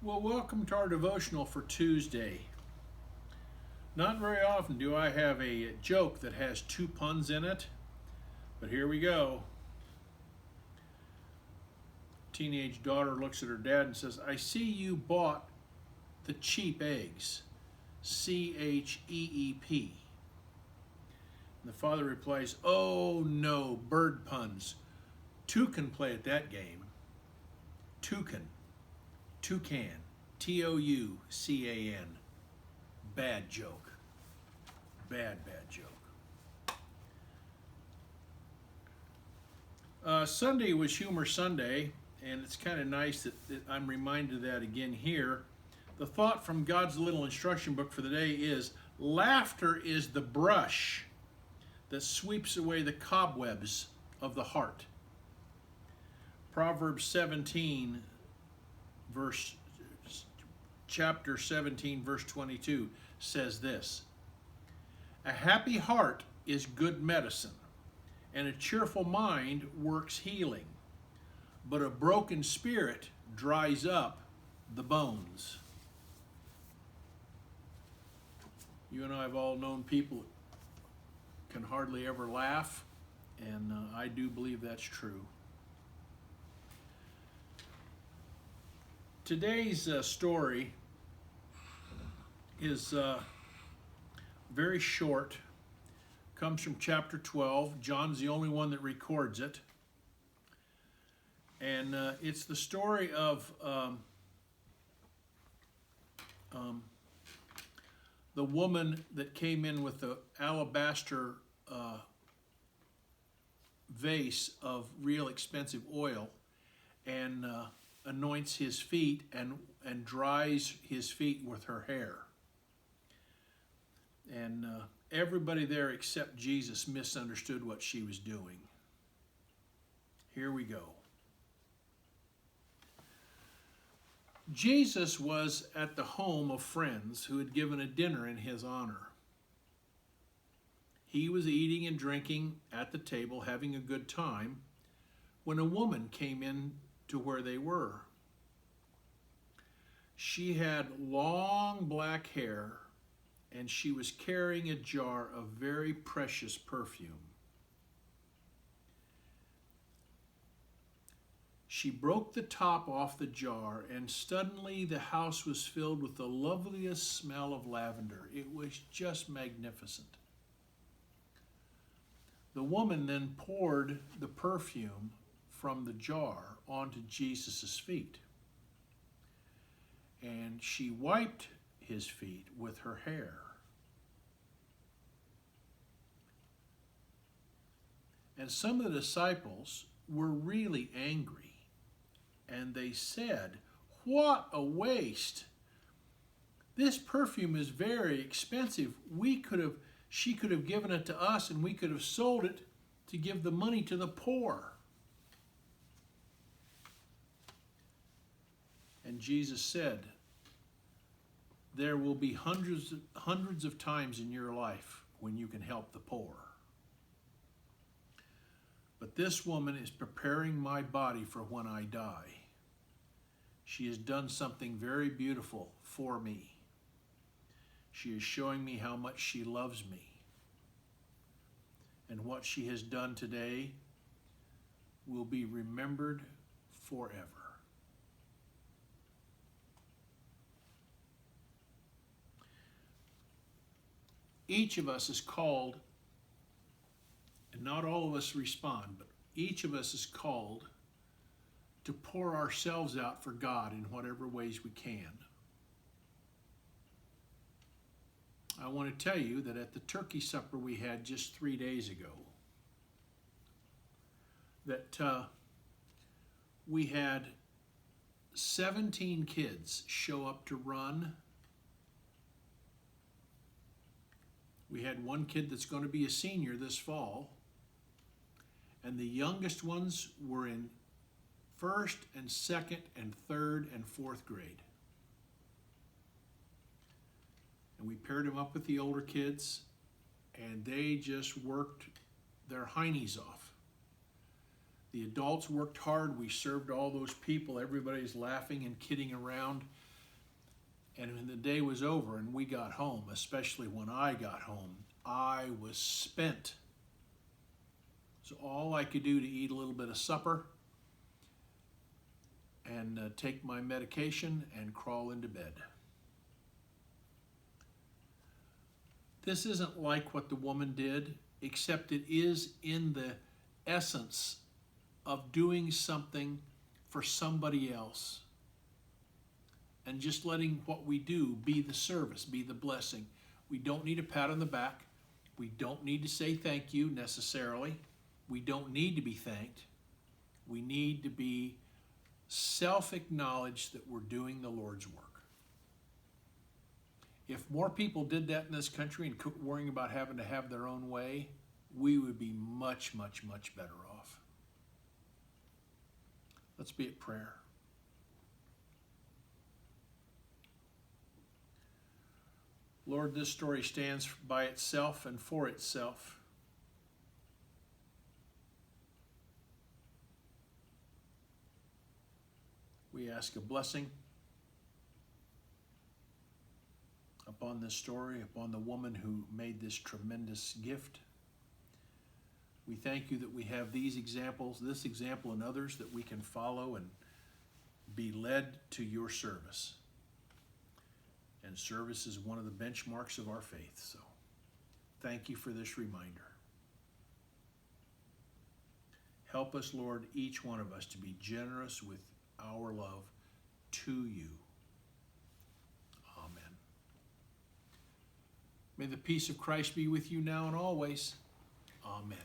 Well, welcome to our devotional for Tuesday. Not very often do I have a joke that has two puns in it, but here we go. Teenage daughter looks at her dad and says, "I see you bought the cheap eggs. CHEEP." And the father replies, "Oh no, bird puns. Two can play at that game. Toucan. Toucan. Toucan. Bad joke. Bad joke. Sunday was Humor Sunday, and it's kind of nice that I'm reminded of that again here. The thought from God's little instruction book for the day is, laughter is the brush that sweeps away the cobwebs of the heart. Proverbs 17, chapter 17, verse 22 says this: "A happy heart is good medicine, and a cheerful mind works healing, but a broken spirit dries up the bones." You and I have all known people that can hardly ever laugh, and I do believe that's true. Today's story is very short, comes from chapter 12. John's the only one that records it. And it's the story of the woman that came in with the alabaster vase of real expensive oil and anoints his feet and dries his feet with her hair. And everybody there except Jesus misunderstood what she was doing. Here we go. Jesus was at the home of friends who had given a dinner in his honor. He was eating and drinking at the table, having a good time, when a woman came in to where they were. She had long black hair, and she was carrying a jar of very precious perfume. She broke the top off the jar, and suddenly the house was filled with the loveliest smell of lavender. It was just magnificent. The woman then poured the perfume from the jar onto Jesus' feet, and she wiped his feet with her hair. And some of the disciples were really angry, and they said, "What a waste! This perfume is very expensive. She could have given it to us, and we could have sold it to give the money to the poor." And Jesus said, "There will be hundreds of times in your life when you can help the poor. But this woman is preparing my body for when I die. She has done something very beautiful for me. She is showing me how much she loves me. And what she has done today will be remembered forever." Each of us is called, and not all of us respond, but each of us is called to pour ourselves out for God in whatever ways we can. I want to tell you that at the turkey supper we had just 3 days ago, that we had 17 kids show up to run. We had one kid that's going to be a senior this fall, and the youngest ones were in first and second and third and fourth grade. And we paired them up with the older kids, and they just worked their heinies off. The adults worked hard. We served all those people. Everybody's laughing and kidding around. And when the day was over and we got home, especially when I got home, I was spent. So all I could do to eat a little bit of supper and take my medication and crawl into bed. This isn't like what the woman did, except it is in the essence of doing something for somebody else. And just letting what we do be the service, be the blessing. We don't need a pat on the back. We don't need to say thank you necessarily. We don't need to be thanked. We need to be self-acknowledged that we're doing the Lord's work. If more people did that in this country and quit worrying about having to have their own way, we would be much, much, much better off. Let's be at prayer. Lord, this story stands by itself and for itself. We ask a blessing upon this story, upon the woman who made this tremendous gift. We thank you that we have these examples, this example and others that we can follow and be led to your service. And service is one of the benchmarks of our faith. So thank you for this reminder. Help us, Lord, each one of us to be generous with our love to you. Amen. May the peace of Christ be with you now and always. Amen.